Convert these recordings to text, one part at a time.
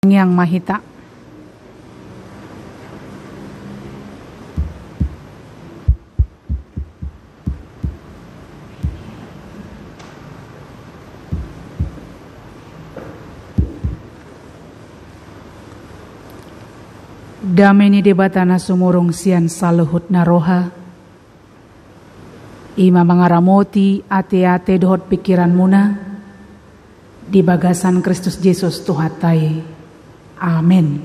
Yang Mahita. Dameni debatana sumurung sian saluhut naroha. Ima mangaramoti ate-ate dohot pikiran muna. Di bagasan Kristus Yesus Tuhatai. Amin.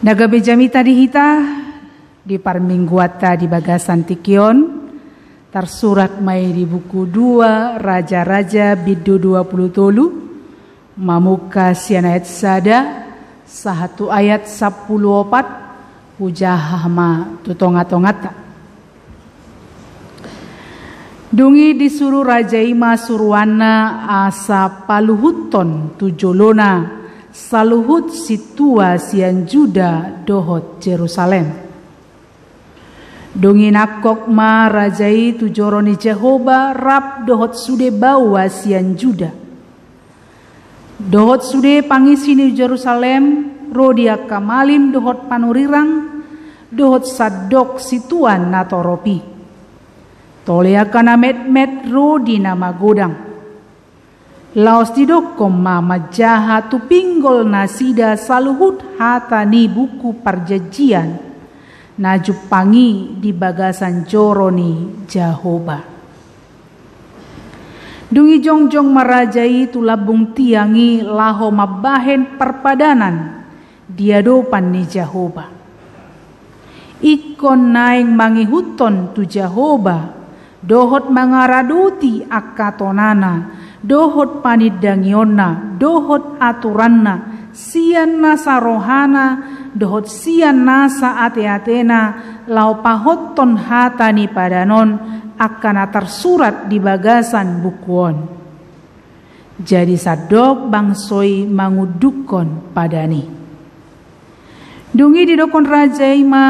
Naga bejamita dihita di parmingguata di bagasan tikion tersurat mai di buku 2 Raja-Raja bidu 20 mamuka sian ayat sada sahatu ayat 14 hujahama tutonga-tongata. Dungi disuruh Raja Ima suruana asa paluhuton tujolona saluhut situa sian Juda dohot Jerusalem. Dungi nakok ma rajai tujoroni Jehoba rap dohot sude bawa sian Juda. Dohot sude pangisini Jerusalem rodia kamalim dohot panurirang dohot sadok situan natoropi. Tolea kana met ro di nama godang. Laos didokom mama jaha tu pinggol nasida saluhut hata ni buku perjanjian. Najupangi di bagasan joroni Jehoba. Dungi jongjong marajai tu labung tiangi laho mabahen perpadanan. Diadopan ni Jehoba. Ikon naing mangihuton tu Jehoba. Dohot mangaraduti akatonana, dohot panidangiona, dohot aturanna, sian nasa rohana, dohot sian nasa ate-atena, lau pahoton hatani padanon, akana tersurat di bagasan bukuon. Jadi sadok bangsoi mangudukon padani. Dungi didokon Raja Ima,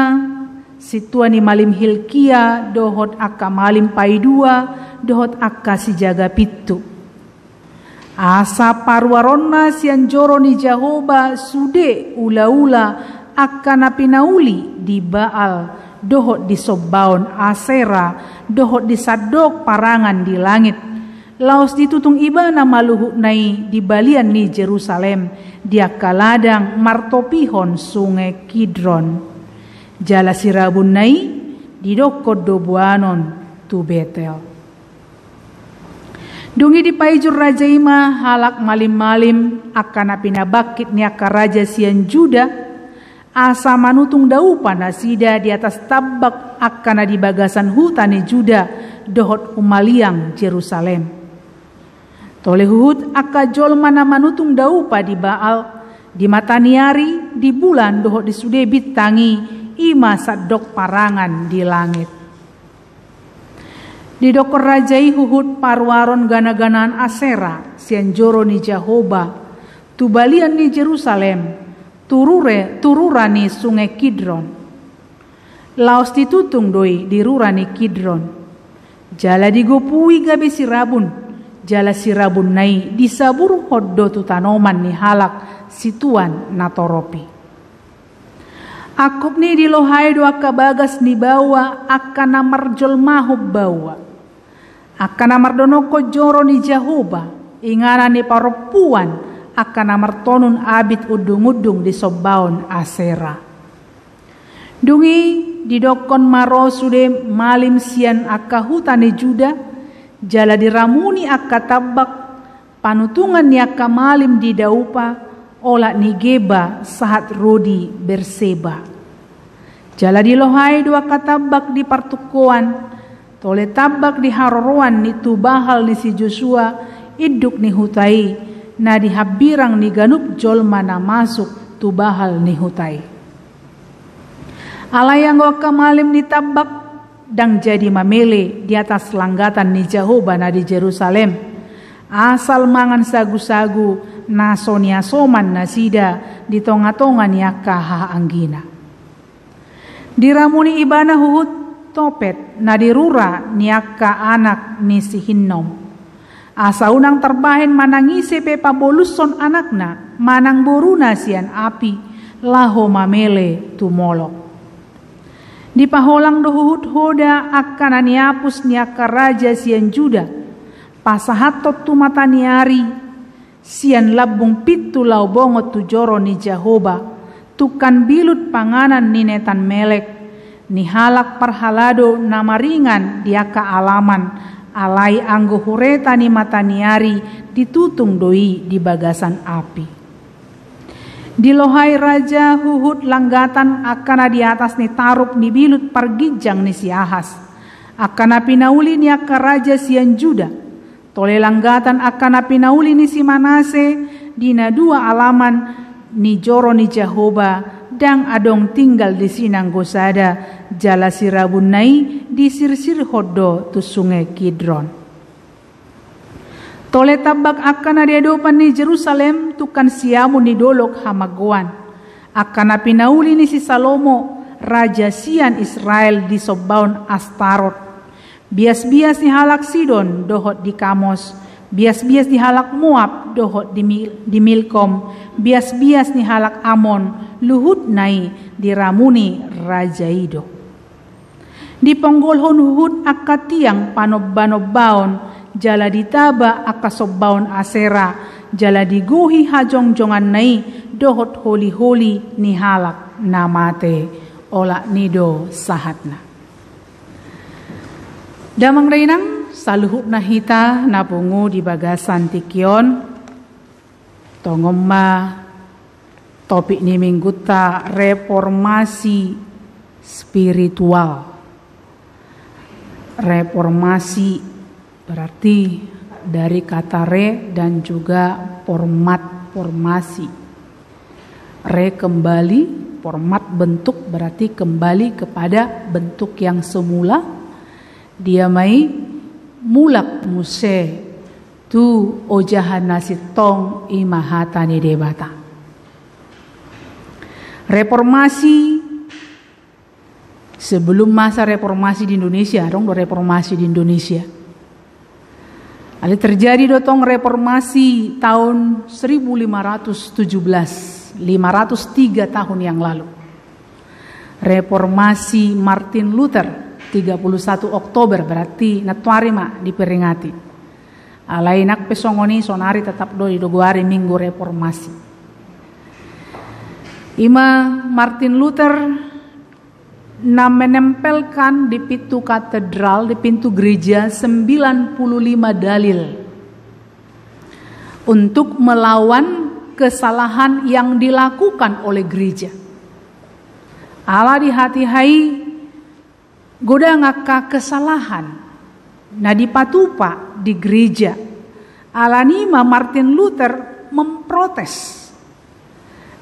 situani malim Hilkia dohot akka malim paidua dohot akka si jaga pitu. Asa parwaronna sian joroni Jehoba sude ula-ula akka napinauli di Baal dohot di Sobaon Asera dohot di sadok parangan di langit. Laos ditutung iba na maluhuk nai di balian ni Jerusalem dia kaladang martopihon sungai Kidron. Jala sirabun nai didokod dobuanon tu Betel. Dungi di paijur Raja Ima halak malim-malim akan pinabakit ni aka raja sian Juda asa manutung daupan nasida di atas tabak akan di bagasan hutani Juda dohot umaliang Jerusalem. Tolehuhut aka jol mana manutung daupa di Baal di mataniari di bulan dohot di sudebit tangi ima sadok parangan di langit. Di dokor rajai huhut parwaron gana-ganaan Asera sian joro ni Jehoba tubalian ni Jerusalem tururani sungai Kidron. Laos ditutung doi dirurani Kidron. Jala digopui gabe sirabun. Jala sirabun nai disabur hoddo tu tanoman ni halak situan natoropi. Akop ni dilohai doa kabagas ni bawa akan namar jolmahub bawa. Akan namar donoko joro ni Jehoba. Ingana ni paropuan akan namar tonun abit udung-udung di Sobaon Asera. Dungi didokon maro sude malim sian akka hutani Juda. Jala diramuni akka tabak panutungan ni akka malim di daupa. Ola ni Geba sahat rodi Berseba. Jala dilohai dua katabak di partukuan. Tole tabak di haroroan ni tubahal ni si Joshua. Iduk ni hutai. Na dihabirang ni ganup jolma na masuk tubahal ni hutai. Alayang waka malim ni tabak. Dang jadi mamele di atas langgatan ni Jehoba na di Jerusalem. Asal mangan sagu-sagu naso niya soman nasida di tonga-tonga niya kaha anggina. Diramuni ibana huhut topet na dirura niya ka anak ni si Hinnom. Asa unang terbahen manangisi pe paboluson anakna manang boruna sian api laho mamele tu Molok. Di paholang dohut hoda akan aniapus niaka raja sian Juda pasahatot tu mataniari sian labung pitu lau bongot tu joro ni Jehoba tukan bilut panganan ni netan melek ni halak parhalado nama ringan diaka alaman alai anggo hureta ni mataniari ditutung doi di bagasan api. Di lohai raja huhut langgatan akana di atas ni tarup ni bilut pargijang ni si Ahas akana pinauli ni aka raja sian Juda tole langgatan akana pinauli ni si Manase dina dua alaman ni joro ni Jehoba dang adong tinggal di sinang gosada jala sirabun nai di sirsir hodo tu sungai Kidron. Tole tabak akan adiadopan ni Jerusalem tukan siamu ni dolok hamagoan akan pinauli ni si Salomo raja sian Israel di Sobaun Astarot bias-bias ni halak Sidon dohot di Kamos bias-bias ni halak Moab dohot di Milkom bias-bias ni halak Amon luhut nai di Ramuni raja Ido. Di ponggolhon huhut akatiang panob-banobaon jala ditaba akasobaon Asera jala diguhi hajong-jongan nai dohot holi-holi ni halak namate ola nido sahatna. Damang reinang saluhut na hita napungu di bagasan tikion tongomma topik ni mingguta reformasi spiritual. Reformasi berarti dari kata re dan juga formasi. Re kembali, format bentuk berarti kembali kepada bentuk yang semula. Dia mai mulak muse tu ojahan nasitong imahatani debata. Reformasi sebelum masa reformasi di Indonesia, reformasi di Indonesia. Ada terjadi dotong reformasi tahun 1517, 503 tahun yang lalu. Reformasi Martin Luther 31 Oktober berarti natwarima diperingati. Alainak pesongoni sonari tetap doi doguari minggu reformasi. Ima Martin Luther menempelkan di pintu katedral, di pintu gereja 95 dalil untuk melawan kesalahan yang dilakukan oleh gereja. Allah di hati hai goda ngaka kesalahan. Nah di patupa di gereja alanima Martin Luther memprotes.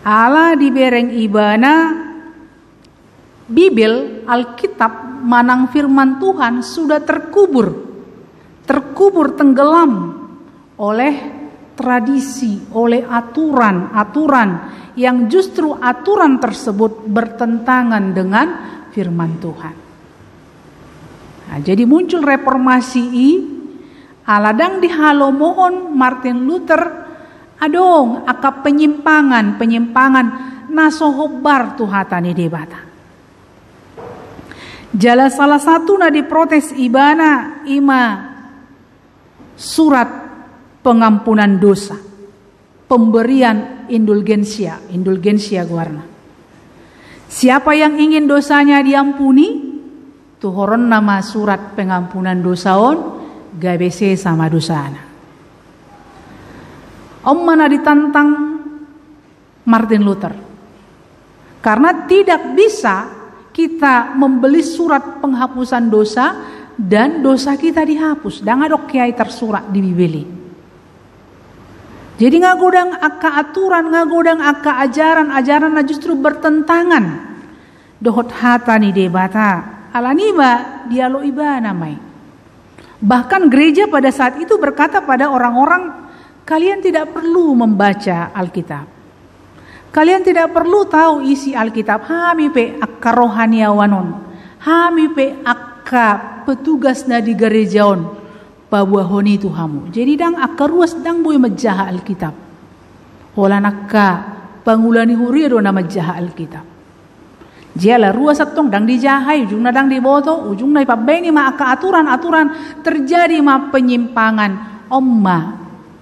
Allah di bereng ibana Bibil, Alkitab, manang firman Tuhan sudah terkubur tenggelam oleh tradisi, oleh aturan yang justru aturan tersebut bertentangan dengan firman Tuhan. Nah, jadi muncul reformasi aladang dihalo mohon Martin Luther adong aka penyimpangan nasohobar tuhatani debata. Jala salah satu na diprotes ibana ima surat pengampunan dosa, pemberian indulgensia guarna. Siapa yang ingin dosanya diampuni, tuhoron nama surat pengampunan dosa on gabese sama dosana. Mana ditantang Martin Luther karena tidak bisa kita membeli surat penghapusan dosa dan dosa kita dihapus. Dan ada kiai tersurat di Bibeli. Jadi ngagodang aka aturan, ngagodang aka ajaran justru bertentangan. Dohot hata ni debata. Alaniba dialo iba namai. Bahkan gereja pada saat itu berkata pada orang-orang, kalian tidak perlu membaca Alkitab. Kalian tidak perlu tahu isi Alkitab. Hami pe akka rohaniawanon. Hami pe akka petugas na di gerejaon. Pabuahoni itu hamu. Jadi dang akka ruas dang boy mejaha Alkitab. Hola nakka pangulani huria do nama jaha Alkitab. Jela rua satong dang dijahai, ujungna dang diboto, ujungna ipabeni ma aka aturan-aturan, terjadi ma penyimpangan omma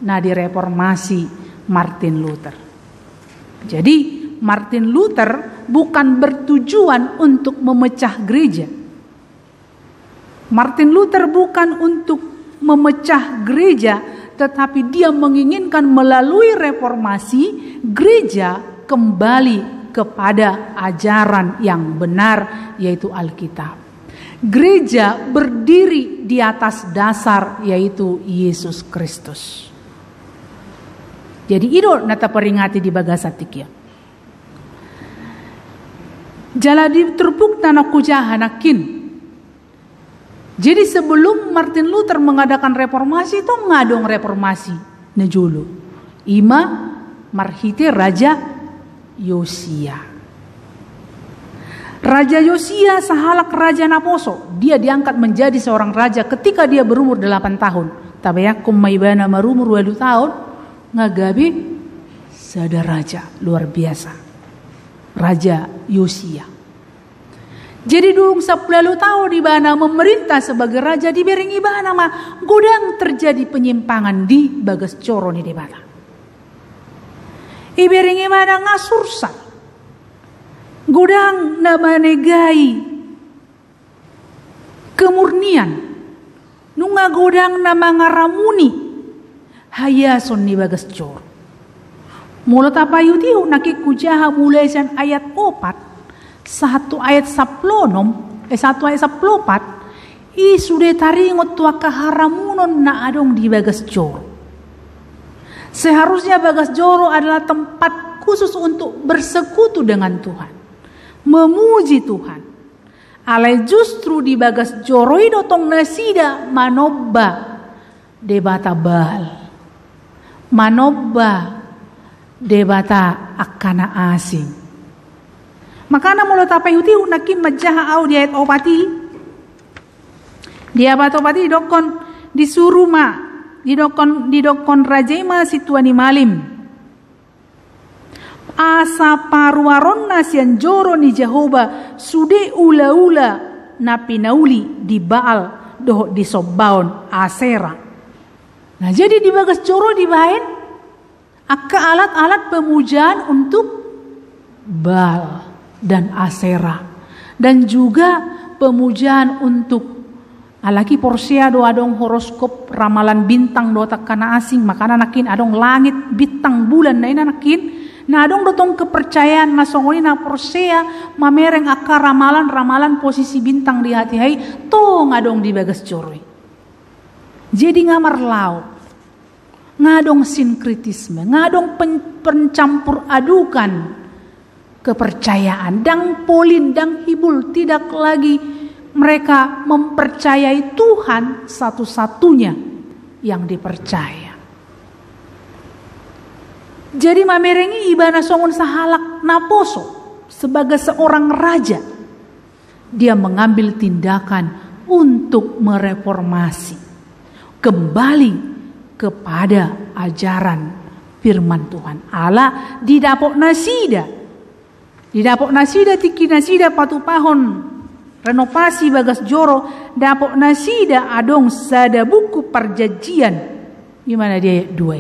na di reformasi Martin Luther. Jadi Martin Luther bukan bertujuan untuk memecah gereja. Martin Luther bukan untuk memecah gereja, tetapi dia menginginkan melalui reformasi gereja kembali kepada ajaran yang benar, yaitu Alkitab. Gereja berdiri di atas dasar, yaitu Yesus Kristus. Jadi itu nata peringati di bagasatikia. Jala di terbuk tanah kujahanakin. Jadi sebelum Martin Luther mengadakan reformasi, itu ngadong reformasi nejulu. Ima marhite Raja Yosia. Raja Yosia sahalak raja Naposo. Dia diangkat menjadi seorang raja ketika dia berumur 8 tahun. Tabayakum maibana marumur 2 tahun. Ngagabi sada raja luar biasa. Raja Yosia. Jadi dulu 10 tahun di bana memerintah sebagai raja di Bering Ibana mah gudang terjadi penyimpangan di Bagas Coro ni debata. Ibering Ibana ngasursan. Gudang nama negai kemurnian. Nunga gudang nama ngaramuni hayason ni Bagas Coro. Mulut apa yutihu nakik kujaha mulai san ayat 4. Satu ayat 10 satu ayat 14 sudah taringot tua kaharamunon na adong di Bagas Coro. Seharusnya Bagas Coro adalah tempat khusus untuk bersekutu dengan Tuhan, memuji Tuhan. Alai justru di Bagas Coro idotong nasida manobba debata bal, manobba debata akana asing. Makana mulut apa yuti nakim majaha au di ayat opati. Dia batopati dokon disuruh ma didokon rajema situani malim. Asa parwaronna sian joro ni Jehovah sude ula-ula napi nauli di Baal doh di Sobaon Asera. Nah jadi di Bagas Coro dibain akka alat-alat pemujaan untuk Baal dan Asera, dan juga pemujaan untuk alaki porsia do adong horoskop ramalan bintang do takana asing, makana nakin adong langit bintang bulan na ina nakin na adong dotong kepercayaan na songoni na porsia mamereng akka ramalan posisi bintang di hati hai to ngadong di Bagas Coro. Jadi ngamar lau ngadong sinkritisme, ngadong pencampur adukan kepercayaan, dang polin, dang hibul, tidak lagi mereka mempercayai Tuhan satu-satunya yang dipercaya. Jadi mamerengi ibana songon sahalak Naposo sebagai seorang raja, dia mengambil tindakan untuk mereformasi kembali kepada ajaran firman Tuhan Allah di dapok nasida. Di dapok nasida tiki nasida patu pahon renovasi Bagas Coro dapok nasida adong sada buku perjanjian gimana dia dua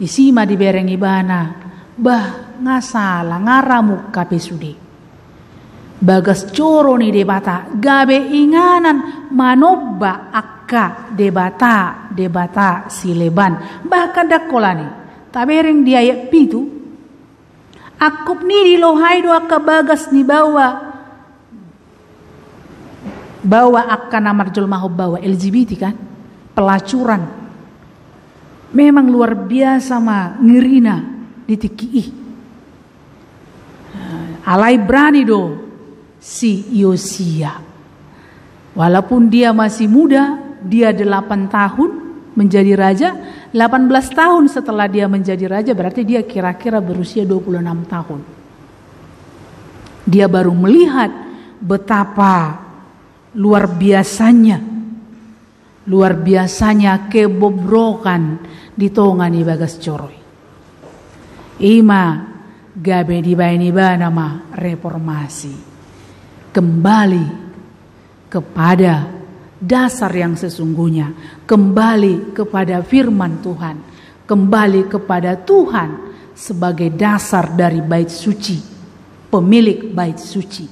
isima di Bereng Ibana bah ngasala ngaramu kape sudi Bagas Coro ni debata gabe inganan manobba akka debata sileban bahkan dakolani tabereng dia ayat pitu. Akup ni dilohai doa ke Bagas ni bawa akan namar jelmaho bawa LGBT kan pelacuran memang luar biasa mah ngerina ditiki alai berani do si Yosia walaupun dia masih muda, dia 8 tahun menjadi raja, 18 tahun setelah dia menjadi raja berarti dia kira-kira berusia 26 tahun. Dia baru melihat betapa luar biasanya kebobrokan di tongani Bagas Coro. Ima gabe diba nama reformasi. Kembali kepada dasar yang sesungguhnya, kembali kepada firman Tuhan, kembali kepada Tuhan sebagai dasar dari bait suci, pemilik bait suci,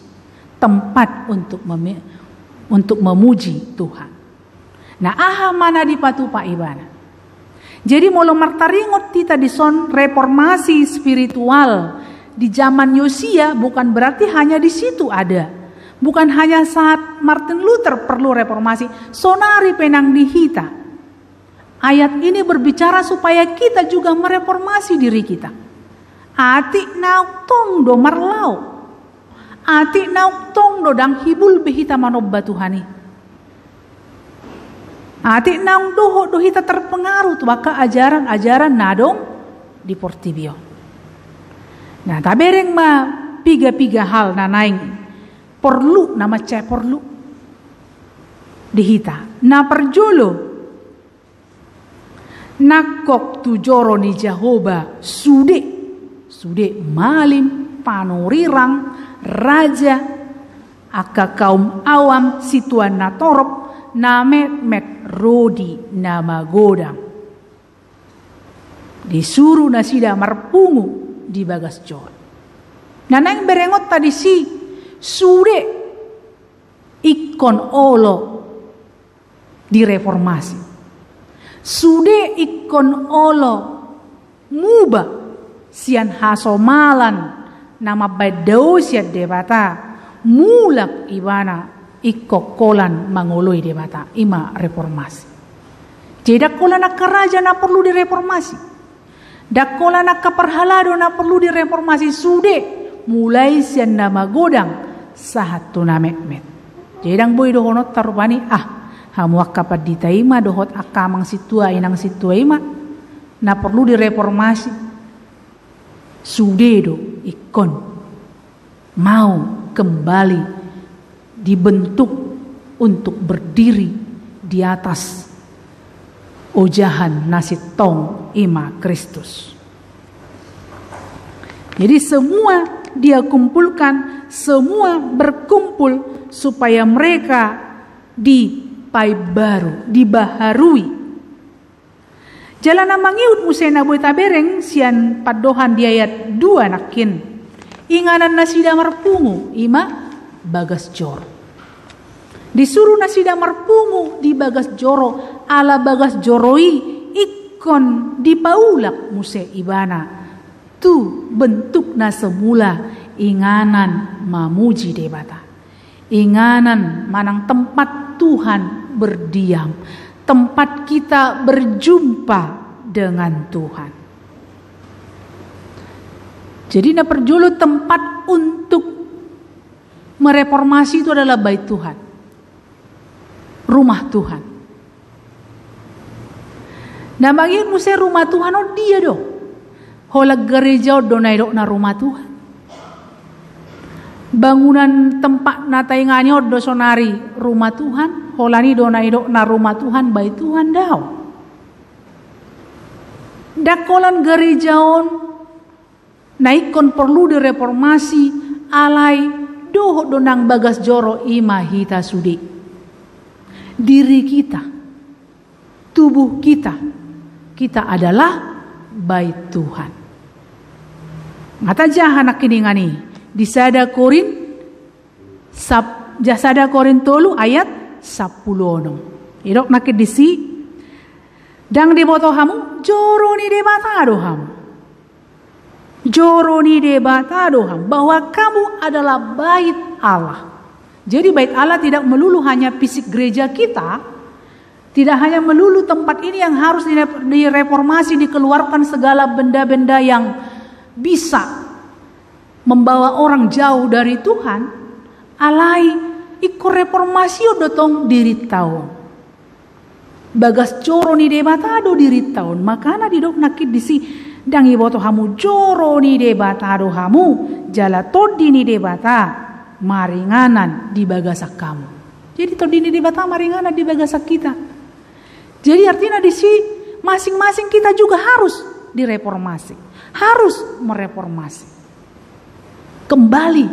tempat untuk memuji Tuhan. Nah, aha mana dipatu Pak Ibana. Jadi molo martaringot kita di son reformasi spiritual di zaman Yosia bukan berarti hanya di situ ada. Bukan hanya saat Martin Luther perlu reformasi, sonari penang di hita. Ayat ini berbicara supaya kita juga mereformasi diri kita. Ati nauk tong do marlau. Ati nauk tong do dang hibul behita manobba Tuhani. Ati naung doho do hita terpengaruh tu baka ajaran-ajaran nadong di Portibio. Nah, tabereng ma piga-piga hal na naing perlu nama perlu dihita. Na perjolo nakok tujoro ni Jehoba sude malim panorirang raja aka kaum awam situan na torop na met rodi nama godang disuruh nasida marpungu di bagas jor. Nah, nang berengot tadi si sude ikon olo di reformasi. Sude ikon olo muba sian hasomalan nama badausia debata mulak ibana ikokolan mangoloi debata ima reformasi. Jadi kola nak keraja na perlu direformasi. Dakola nak kaperhalado na perlu direformasi sude mulai sian nama godang sahat tuna met. Jedang boy dohonot tarubani hamu akapat ditaima dohot akamang situa inang situa ima na perlu direformasi. Sudedo ikon mau kembali dibentuk untuk berdiri di atas ojahan nasi tong ima Kristus. Jadi semua dia kumpulkan, semua berkumpul supaya mereka dibaharui. Jalan mangiut musena boy tabereng sian padohan di ayat 2 nakin. Inganan nasida marpungu ima bagas jor. Disuruh nasida marpungu di bagas joro ala bagas joroi ikon dipaulak muse ibana. Tu bentuk na semula inganan mamuji debata. Inganan manang tempat Tuhan berdiam. Tempat kita berjumpa dengan Tuhan. Jadi na perjulu tempat untuk mereformasi itu adalah bait Tuhan. Rumah Tuhan. Nah bagi musai rumah Tuhan dia do. Holag gereja donaidok na rumah Tuhan. Bangunan tempat nataingannya do sonari rumah Tuhan. Holani donaidok na rumah Tuhan bait Tuhan daw. Dakolan gerejaon naikon perlu direformasi alai doho donang bagas joro ima hita sudi. Diri kita, tubuh kita adalah bait Tuhan. Ngata jahanak kini ngani di sada Korin jasada Korin tolu ayat 10. Irok nakit disi dang diboto hamu joroni debatado hamu. Joroni debatado hamu bahwa kamu adalah bait Allah. Jadi bait Allah tidak melulu hanya fisik gereja kita, tidak hanya melulu tempat ini yang harus direformasi, dikeluarkan segala benda-benda yang bisa membawa orang jauh dari Tuhan. Alai iko reformasi dotong diri tahun. Bagas joro ni debatado diri tahun. Makana didok nakit disi dang iboto hamu joro ni debatado hamu jala todi ni debata maringanan di bagasak kamu. Jadi todi ni debata maringanan di bagasak kita. Jadi artinya di si masing-masing kita juga harus direformasi. harus mereformasi. Kembali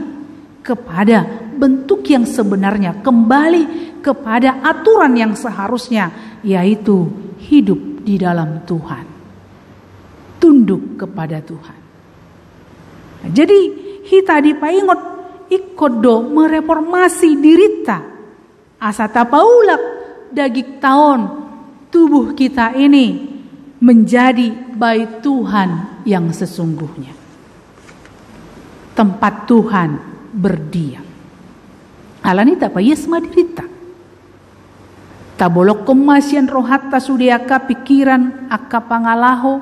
kepada bentuk yang sebenarnya, kembali kepada aturan yang seharusnya, yaitu hidup di dalam Tuhan, tunduk kepada Tuhan. Nah, jadi hita dipaingot ikodo mereformasi dirita asata paulak dagik tahun tubuh kita ini menjadi bait Tuhan yang sesungguhnya, tempat Tuhan berdiam. Alanita pa yes madirita. Tabolok kemasian rohatta sudiaka pikiran akka pangalaho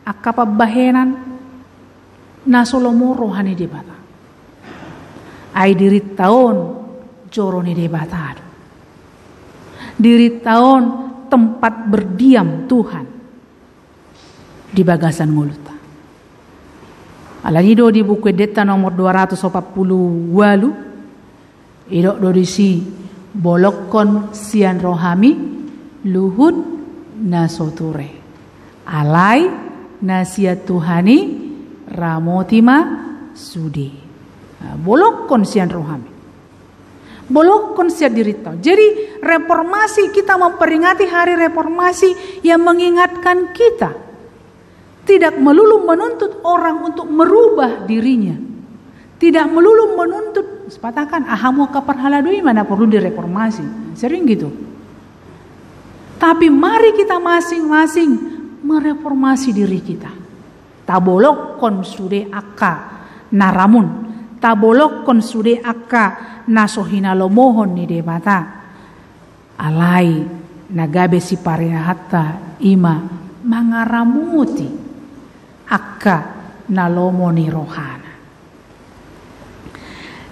akka pabahenan nasolomo rohani debata. Ai dirit taon joroni debata. Dirit taon tempat berdiam Tuhan di bagasan nguluta. Alanido di buku deta nomor 248 idok dodisi bolokon sian rohami luhut nasoture alai nasiat Tuhani ramotima sudi. Bolokon sian rohami, bolokon sian dirita. Jadi reformasi, kita memperingati hari reformasi yang mengingatkan kita tidak melulu menuntut orang untuk merubah dirinya, tidak melulu menuntut sepatakan ahamu kapar haladui mana perlu direformasi, sering gitu. Tapi mari kita masing-masing mereformasi diri kita. Tabolok kon sude akka naramun, tabolok kon sude akka nasohina lomohon ni debata. Alai nagabe si parehatta ima mangaramuti akka nalomoni rohana.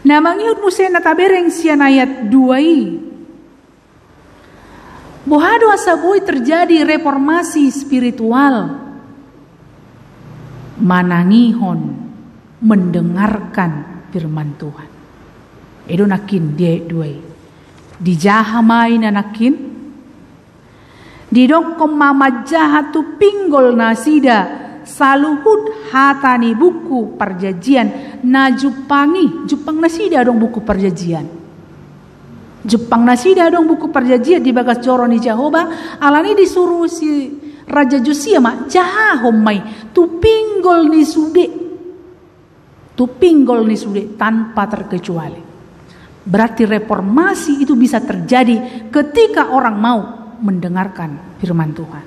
Nah mangiut musen natabereng sian ayat 2 bohado asabui terjadi reformasi spiritual, manangihon mendengarkan firman Tuhan. Edo nakin dia 2 dijahamai nakin didokom mama jahatu pinggol nasida saluhud hatani buku perjanjian na Jepang nasida dong buku perjanjian. Jepang nasida dong buku perjanjian di bagas joro ni Jehovah. Alani disuruh si Raja Josia mak jahom mai tu pinggol ni sude tanpa terkecuali. Berarti reformasi itu bisa terjadi ketika orang mau mendengarkan firman Tuhan.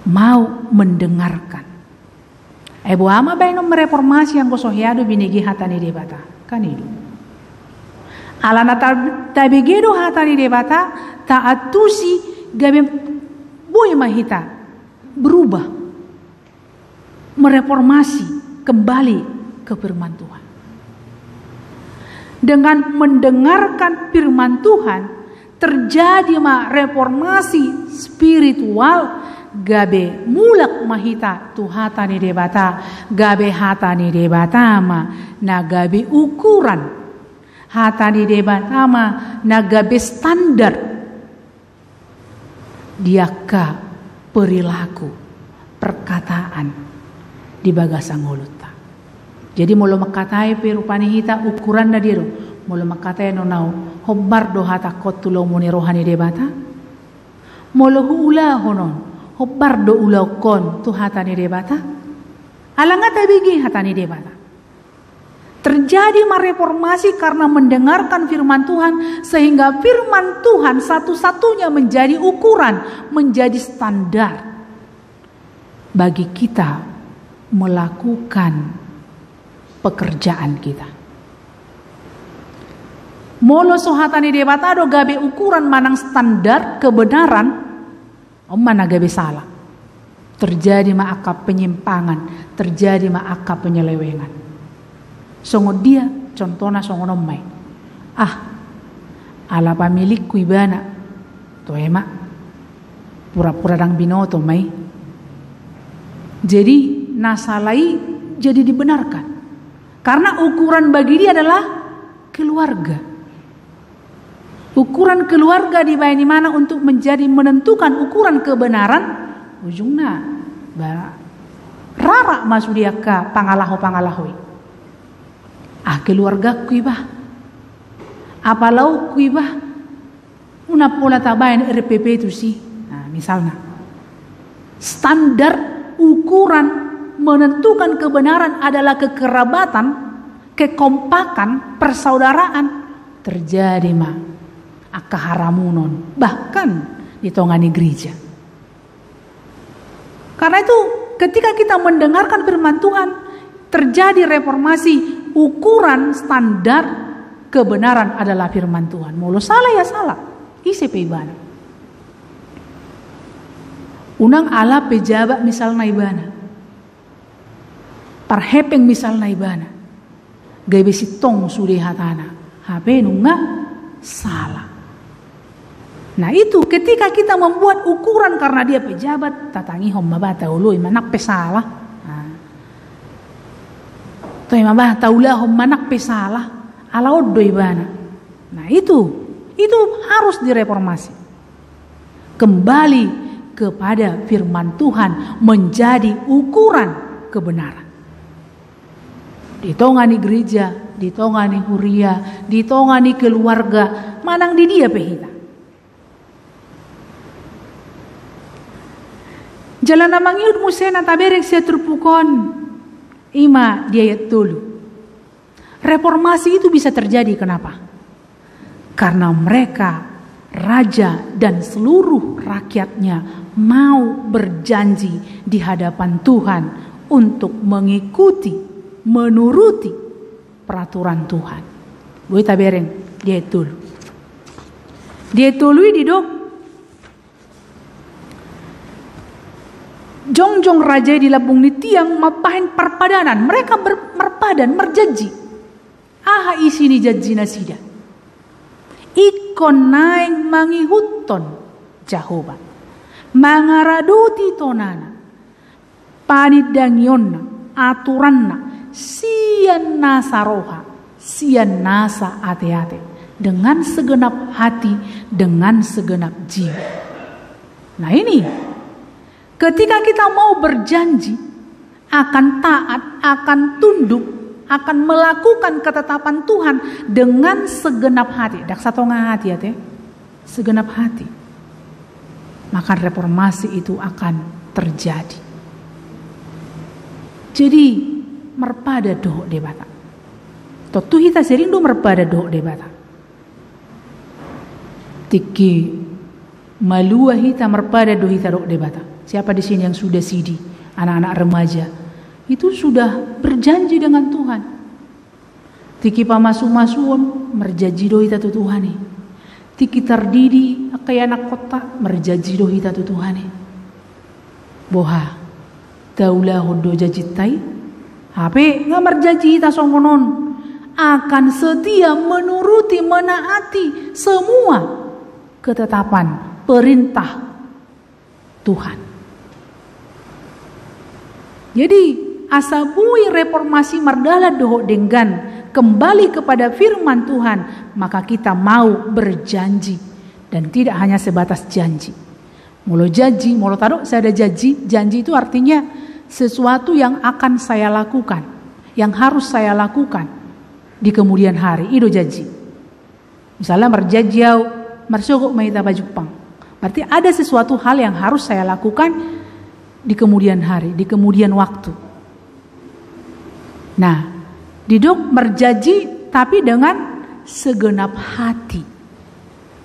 Mau mendengarkan. Ibu ama baino mereformasi yang kosohiado binigi hatani debata. Kan itu. Alana tabigedo hatani debata taatusi gabe boy mahita berubah. Mereformasi kembali ke firman Tuhan. Dengan mendengarkan firman Tuhan terjadi reformasi spiritual. Gabe mulak mahita tu hatani debata, gabe hatani debata ma na gabe ukuran, hatani debata ma na gabe standar diaka perilaku perkataan di bagasang huluta. Jadi molo makatai perupani hita ukuran na diro, molo makatai no nau hobbar do hata kotulo muni rohani debata, molo hula honon. Hobbar do ulau kon tu hatani debata. Alangata bigi hatani debata. Terjadi reformasi karena mendengarkan firman Tuhan, sehingga firman Tuhan satu-satunya menjadi ukuran, menjadi standar bagi kita melakukan pekerjaan kita. Molo sohatani debata do gabe ukuran manang standar kebenaran. Mana gabe salah, terjadi ma'aka penyimpangan, terjadi ma'aka penyelewengan. Songo dia contohnya songo nomai. Ala pamilikku ibana to emak pura-pura dang binoto mai. Jadi nasalai jadi dibenarkan. Karena ukuran bagi dia adalah keluarga. Ukuran keluarga di mana untuk menjadi menentukan ukuran kebenaran, ujungnya Rara masuk dia ke pangalaho. Keluarga kuibah. Apalau kuibah. Una pola tabayan RPP itu sih. Nah, misalnya. Standar ukuran menentukan kebenaran adalah kekerabatan, kekompakan, persaudaraan. Terjadi akaharamunon. Bahkan di tongani gereja. Karena itu ketika kita mendengarkan firman Tuhan, terjadi reformasi. Ukuran standar kebenaran adalah firman Tuhan. Mulu salah ya salah. Isi peibana. Unang ala pejabat misalnya ibana. Parhepeng misalnya ibana. Gaya besi tong sudah hatana. HP nunga salah. Nah itu ketika kita membuat ukuran karena dia pejabat, tatangi homma bata ului manak pesalah. Toy mabah taulah manak pesalah ala oddo ibana. Nah itu harus direformasi. Kembali kepada firman Tuhan menjadi ukuran kebenaran. Ditongani gereja, ditongani huria, ditongani keluarga, manang di dia pehita. Jalan namangiud musena taberek sia terpukon. Ima dia tulu. Reformasi itu bisa terjadi kenapa? Karena mereka, raja dan seluruh rakyatnya mau berjanji di hadapan Tuhan untuk mengikuti, menuruti peraturan Tuhan. Gue tabereng dia tulu. Dia tului di dok. Jongjong raja di labung ni tiang mapahin perpadanan. Mereka merpadan, merjanji. Aha isi ni janji nasida. Ikon naing mangihuton Jehovah. Mangaraduti tonana. Panidangyonna, aturanna. Sian nasa roha. Sian nasa ate-ate. Dengan segenap hati, dengan segenap jiwa. Nah ini. Ketika kita mau berjanji akan taat, akan tunduk, akan melakukan ketetapan Tuhan dengan segenap hati. Dak satonga hati ya teh. Segenap hati. Maka reformasi itu akan terjadi. Jadi merpada doh debata. Totu hita sering do merpada doh debata. Tiki malua hita merpada doh hita doh debata. Siapa di sini yang sudah sidi, anak-anak remaja, itu sudah berjanji dengan Tuhan. Tiki pamasu-masuon merjanji doh hita tu Tuhane. Tiki tardidi kayak anak kota merjanji doh hita tu Tuhane. Boha, taulah hodo jajitai, hape nggak merjanji hita songonon akan setia menuruti menaati semua ketetapan perintah Tuhan. Jadi asabui reformasi mardala doho dengan kembali kepada firman Tuhan, maka kita mau berjanji dan tidak hanya sebatas janji. Mulu janji, mulu taruh saya ada janji. Janji itu artinya sesuatu yang akan saya lakukan, yang harus saya lakukan di kemudian hari. Itu janji. Misalnya merjajau, mersogok maita bajupang. Berarti ada sesuatu hal yang harus saya lakukan di kemudian hari, di kemudian waktu. Nah, diduk merjanji tapi dengan segenap hati.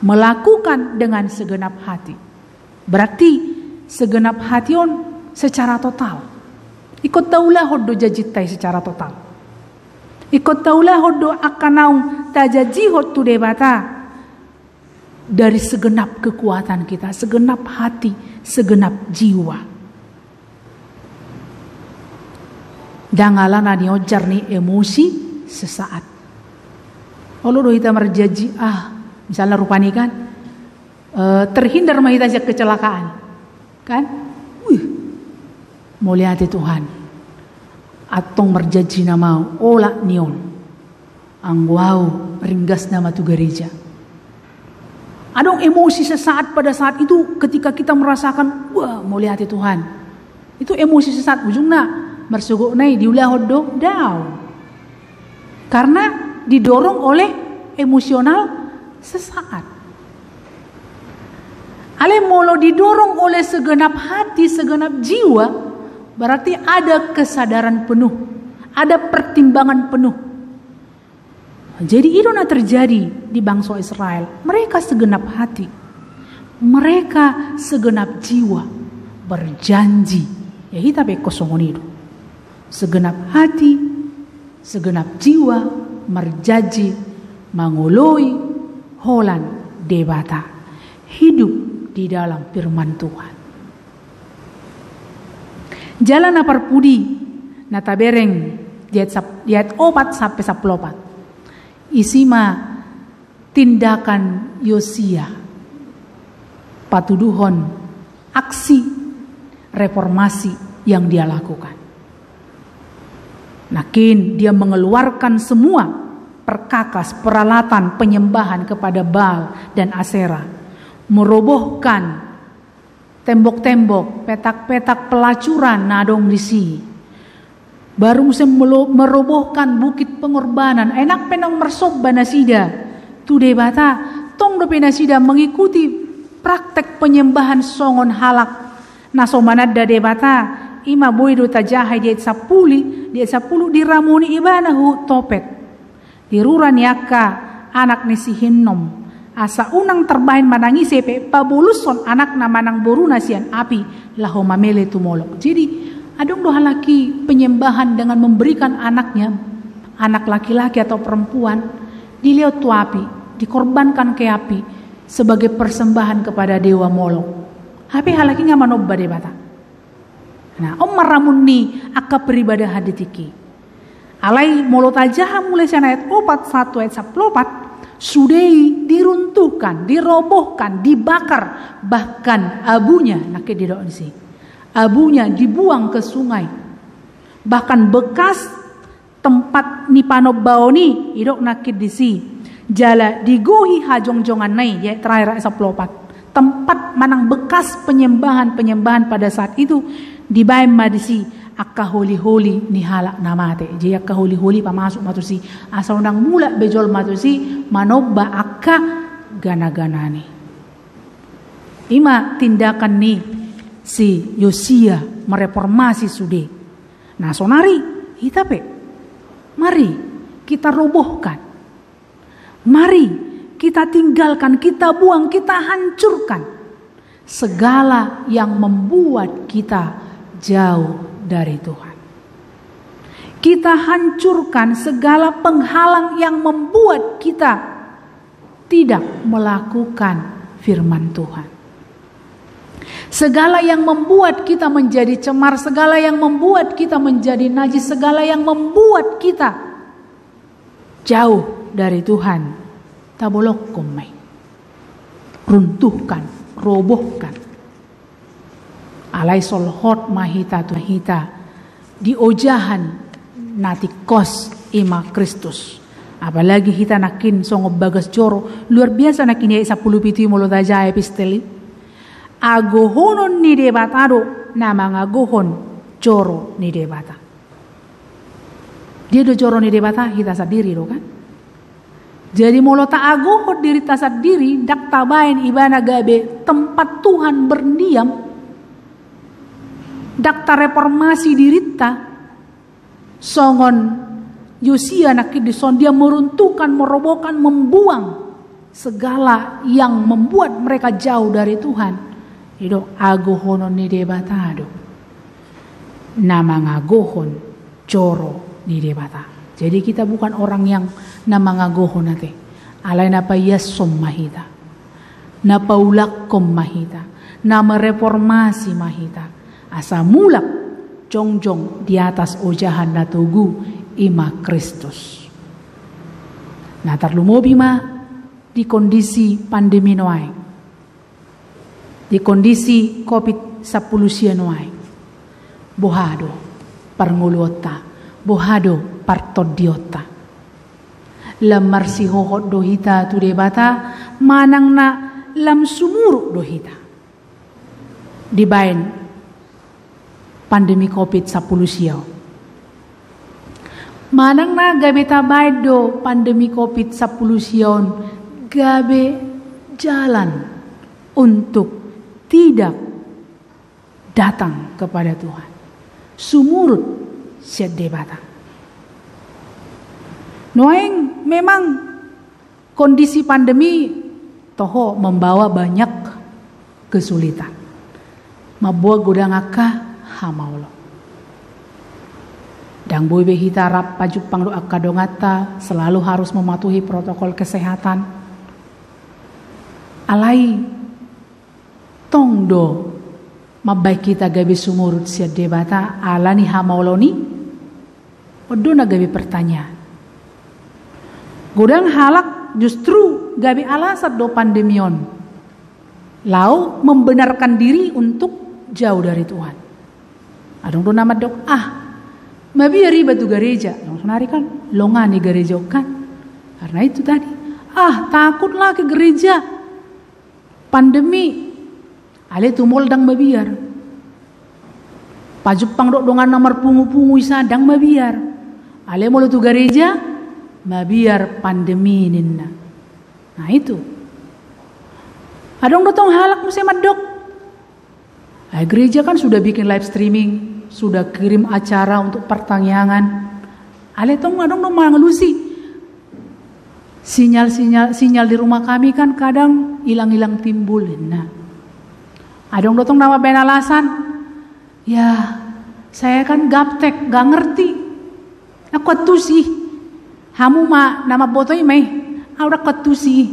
Melakukan dengan segenap hati. Berarti segenap hati on secara total. Ikut taulah hodo jajitai secara total. Ikut taulah hodo akanaung tajaji hotu debata. Dari segenap kekuatan kita, segenap hati, segenap jiwa. Janganlah nani ojar nih emosi sesaat. Kalau doh kita merjanji, misalnya rupani kan, terhindar mahita kecelakaan, kan? Mau lihat Tuhan, atong merjanji nama olah nion, angwau ringgas nama tu gereja. Ada emosi sesaat pada saat itu ketika kita merasakan, wah mau lihat Tuhan. Itu emosi sesat ujungnya mersuguk nai diulah hodo daw. Karena didorong oleh emosional sesaat. Ale molo didorong oleh segenap hati, segenap jiwa, berarti ada kesadaran penuh, ada pertimbangan penuh. Jadi itu yang terjadi di bangsa Israel. Mereka segenap hati, mereka segenap jiwa berjanji. Ya kita kosongon itu. Segenap hati, segenap jiwa berjanji mangoloi holan debata. Hidup di dalam firman Tuhan. Jalan aparpudi nata bereng diat 4 sampai 14. Isima tindakan Yosia patuduhon aksi reformasi yang dia lakukan. Nakin dia mengeluarkan semua perkakas peralatan penyembahan kepada Baal dan Asera, merobohkan tembok-tembok, petak-petak pelacuran nadong di sini. Baru musim merobohkan bukit pengorbanan. Enak penong mersok banasida. Tude bata tong do penasida mengikuti praktek penyembahan songon halak. Nasomanada de bata ima boy do tajahai diet 10 diramuni ibanahu topet. Diruran yaka anak ni si hinnom. Asa unang terbahin manangi sepe pabuluson anak na manang boru nasian api laho mamele tumolok. Jadi adong doha laki penyembahan dengan memberikan anaknya, anak laki-laki atau perempuan, dilihat tu api, dikorbankan ke api sebagai persembahan kepada dewa Molok. Tapi halakinya manobba debata. Nah, maramun ni akka beribadah haditiki. Alai molot aja mulai sana ayat 4 ayat 14 sudai diruntuhkan, dirobohkan, dibakar, bahkan abunya nakit di doa sini. Abunya dibuang ke sungai. Bahkan bekas tempat ni panobaoni idok nakit di si. Jala digohi hajong-jongan nai ya terakhir ayat 14. Tempat manang bekas penyembahan pada saat itu dibayam madisi akka holi-holi ni halak namate. Jadi akka holi-holi pamasuk matusi asa undang mula bejol matusi manobba akka gana-ganani. Ima tindakan ni si Yosia mereformasi sude. Nah sonari kita mari kita robohkan. Mari kita tinggalkan, kita buang, kita hancurkan segala yang membuat kita jauh dari Tuhan. Kita hancurkan segala penghalang yang membuat kita tidak melakukan firman Tuhan. Segala yang membuat kita menjadi cemar, segala yang membuat kita menjadi najis, segala yang membuat kita jauh dari Tuhan, tabolok kumai, runtuhkan, robohkan. Alai solhot mahita di ojahan nati kos ima Kristus. Apalagi kita nakin songo bagas joro luar biasa nakin ya 10 pitu molo daja episteli. Agohonon ni debatado nama ngagohon joro ni debata. Dia do joro ni debata kita sadiri do kan. Jadi molo ta agohon diri ta sadiri dak tabain ibana gabe tempat Tuhan berdiam. Dakta reformasi dirita songon Yosia nakidison dia meruntuhkan, merobohkan, membuang segala yang membuat mereka jauh dari Tuhan. Itu agohonon ni debatado. Nama ngagohon coro ni debata. Jadi kita bukan orang yang nama ngagohon nate. Alay napa yasom mahita. Napa ulakom mahita. Nama reformasi mahita. Asa mulak jongjong di atas ojahan natugu ima Kristus. Nah terlumobi ma di kondisi pandemi noai, di kondisi COVID-19 noai, bohado parnguluota, bohado partodiota. Lamar si hohot dohita tu debata manang na lam sumuruk dohita. Dibain pandemi COVID-10 siau. Manang na gabe tabaid do pandemi COVID-10 siaon gabe jalan untuk tidak datang kepada Tuhan. Sumurut siat debata. Noeng memang kondisi pandemi toho membawa banyak kesulitan. Mabuah godang akka hamaulo. Dan boy hitarap pajuk pangdo akadongata selalu harus mematuhi protokol kesehatan. Alai tongdo mabay kita gabi sumurut siya debata ala ni hamauloni. Odo na gabi pertanyaan. Godang halak justru gabi alasat do pandemion. Lau membenarkan diri untuk jauh dari Tuhan. Adong do nama dok mabiari batu gereja, langsung hari kan longani gereja kan, karena itu tadi takutlah ke gereja, pandemi, ale tumol dang mabiar, pajupang dok dongan nomor pungu isa dang mabiar, ale mulu tu gereja, mabiar pandemi ninna, nah itu, adong dotong halak musim madok, gereja kan sudah bikin live streaming. Sudah kirim acara untuk pertanyaan. Ale tong adong dong mangelusi. Sinyal di rumah kami kan kadang hilang timbul. Nah, adong dotong nama ben alasan. Ya, saya kan gaptek, gak ngerti. Aku tusi. Hamu nama botoi meh. Aurak ketusi.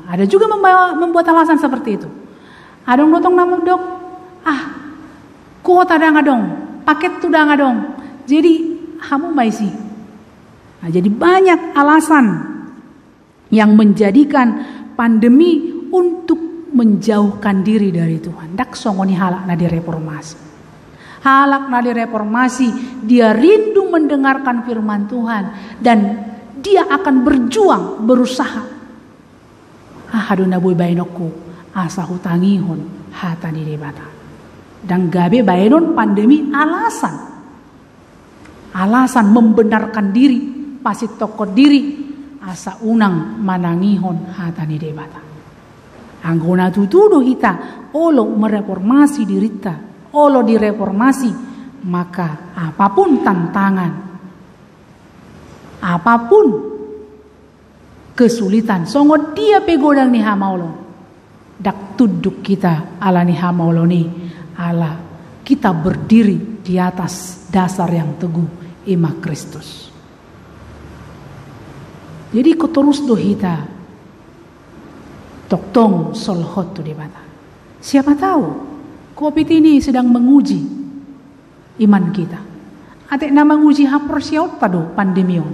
Ada juga membuat alasan seperti itu. Adong dotong nama dok. Kuota dah ngadong, paket tu dah ngadong. Jadi hamu maisi. Nah, jadi banyak alasan yang menjadikan pandemi untuk menjauhkan diri dari Tuhan. Dak songoni halak na di reformasi. Halak na di reformasi, dia rindu mendengarkan firman Tuhan dan dia akan berjuang, berusaha. Haduna boy bainoku asa hutangihon hata di debata. Dan gabe baenon pandemi alasan membenarkan diri pasti toko diri asa unang manangihon hatani debata anggona tutudo hita olo mereformasi dirita olo direformasi maka apapun tantangan apapun kesulitan songo dia pegodang ni hamaulo dak tuduk kita ala ni hamaulo ni Allah, kita berdiri di atas dasar yang teguh iman Kristus. Jadi kotorus dohita toktong solhot tu debata. Siapa tahu COVID ini sedang menguji iman kita. Atek nama menguji hapor siaut tado pandemion.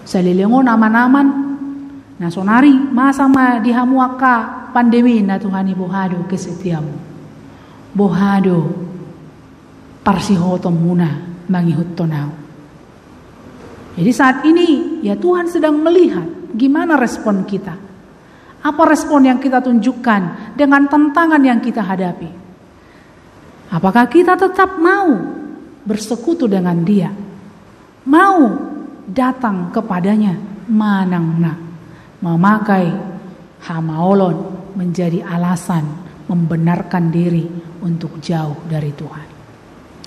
Salilengo nama-naman nasonari masama dihamuaka pandemi na Tuhani bohado kesetiamu. Bohado parsihotom muna mangihut tonau. Jadi saat ini ya Tuhan sedang melihat gimana respon kita. Apa respon yang kita tunjukkan dengan tantangan yang kita hadapi. Apakah kita tetap mau bersekutu dengan Dia? Mau datang kepadanya manangna. Memakai hamaolon menjadi alasan membenarkan diri untuk jauh dari Tuhan.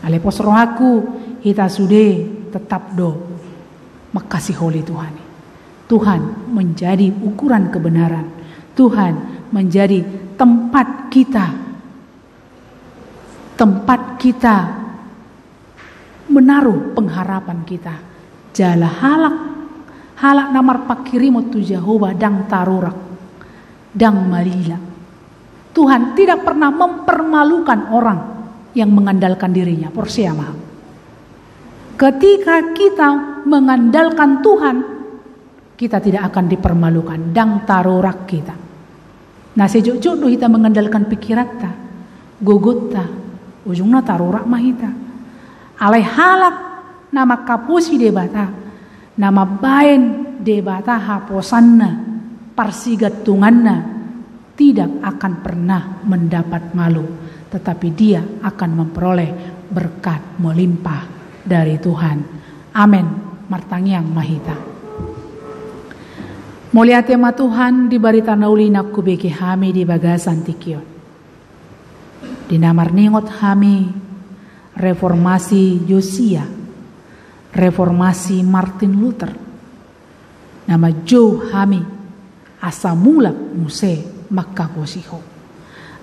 Alepos rohaku kita sudah tetap do makasih oleh Tuhan. Tuhan menjadi ukuran kebenaran. Tuhan menjadi tempat kita menaruh pengharapan kita. Jala halak namar pakirimut tu Jehovah dang tarurak dang malila. Tuhan tidak pernah mempermalukan orang yang mengandalkan dirinya. Porsiama. Ketika kita mengandalkan Tuhan, kita tidak akan dipermalukan. Dang tarurak kita. Nah sejuk-juk kita mengandalkan pikiran ta, gogot ta, ujungnya tarurak mahita. Alai halak nama kapusi debata, nama baen debata haposanna, parsigat tunganna, tidak akan pernah mendapat malu, tetapi dia akan memperoleh berkat melimpah dari Tuhan. Amin. Martangiang mahita. Mulia tema Tuhan di barita nauli nak kubeki kami di bagasan tikion. Di namar ningot kami reformasi Yosia, reformasi Martin Luther. Nama Joe kami asa mulak muse makakosiho.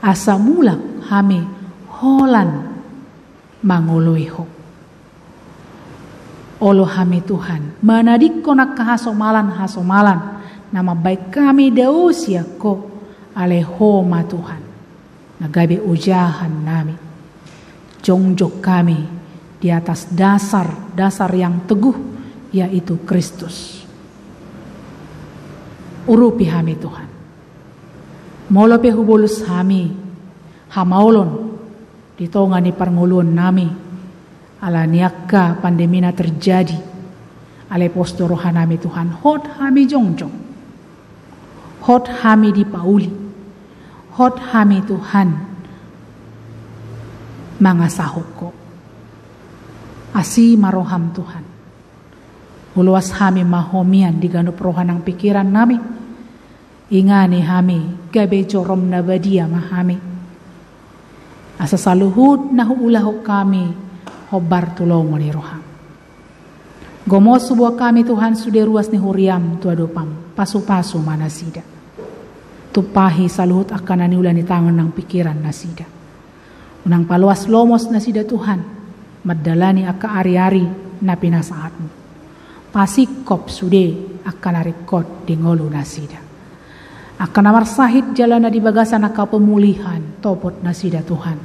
Asa mulak kami holan mangoloiho. Olo kami Tuhan manadik konak hasomalan nama baik kami dausia ko alehoma Tuhan nagabe ujahan nami jongjok kami di atas dasar yang teguh yaitu Kristus. Urupi kami Tuhan molope hubulus kami hamaulon ditongani parngulun nami ala niaka pandemina terjadi ale postorohan nami Tuhan hot kami jongjok hot kami dipauli, hot kami Tuhan mangasahoko. Asi maroham Tuhan. Uluas kami mahomian di ganup rohanang pikiran nami. Ingani kami gabe jorom nabadia mahami. Asa saluhud nahuulaho kami hobar tulong ni roham. Gomos subuh kami Tuhan sudah ruas ni huriam tuadopam pasu-pasu manasida. Tupahi saluhut akan aniulan ni tangan ng pikiran nasida. Unang paluas lomos nasida Tuhan, madalani aka ari-ari na pinasaatmu. Pasikop sude akan arikot di ngolu nasida. Akan amarsahit jalan na di bagasan aka pemulihan topot nasida Tuhan.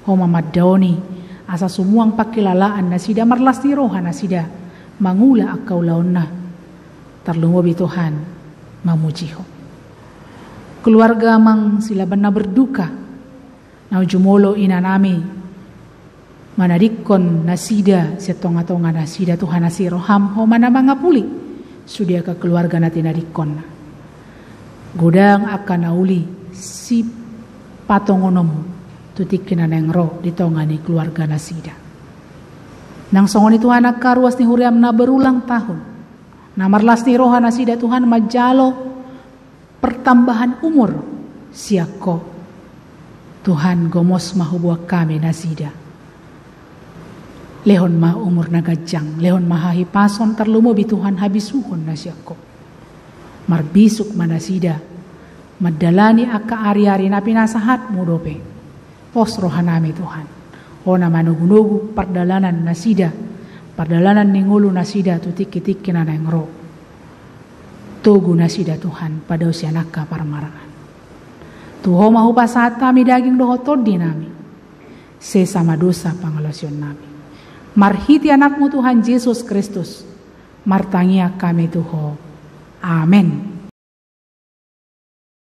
Homa maddaoni asa sumuang pakilalaan nasida marlas ni rohan nasida mangula akaw laon na. Terlungobi Tuhan mamujiho. Keluarga mang sila na berduka na jumolo inanami manadikon nasida setonga-tonga nasida Tuhan nasi roham ho mana mga puli sudia ka keluarga natin nadikon na godang akan nauli si patongonom tutik kinaneng ro ditonga ni keluarga nasida nang songon itu anak karuas ni huriam na berulang tahun namarlas ni roha nasida Tuhan majalo pertambahan umur siako Tuhan gomos mahubuah kami nasida lehon mah umur nagajang lehon mahahi pason terlumobi Tuhan habisuhon na siako marbisuk manasida madalani aka ari-ari na pinasahat mudope pos rohanami Tuhan o na manugunugu pardalanan nasida pardalanan ningulu nasida tutik-tik kinanang ro tugu nasida Tuhan pada usia naka parmarangan. Tuho mahu pasahat kami daging doho todi nami. Sesama dosa pangalasion nami. Marhiti anakmu Tuhan Yesus Kristus. Martangia kami Tuho. Amin.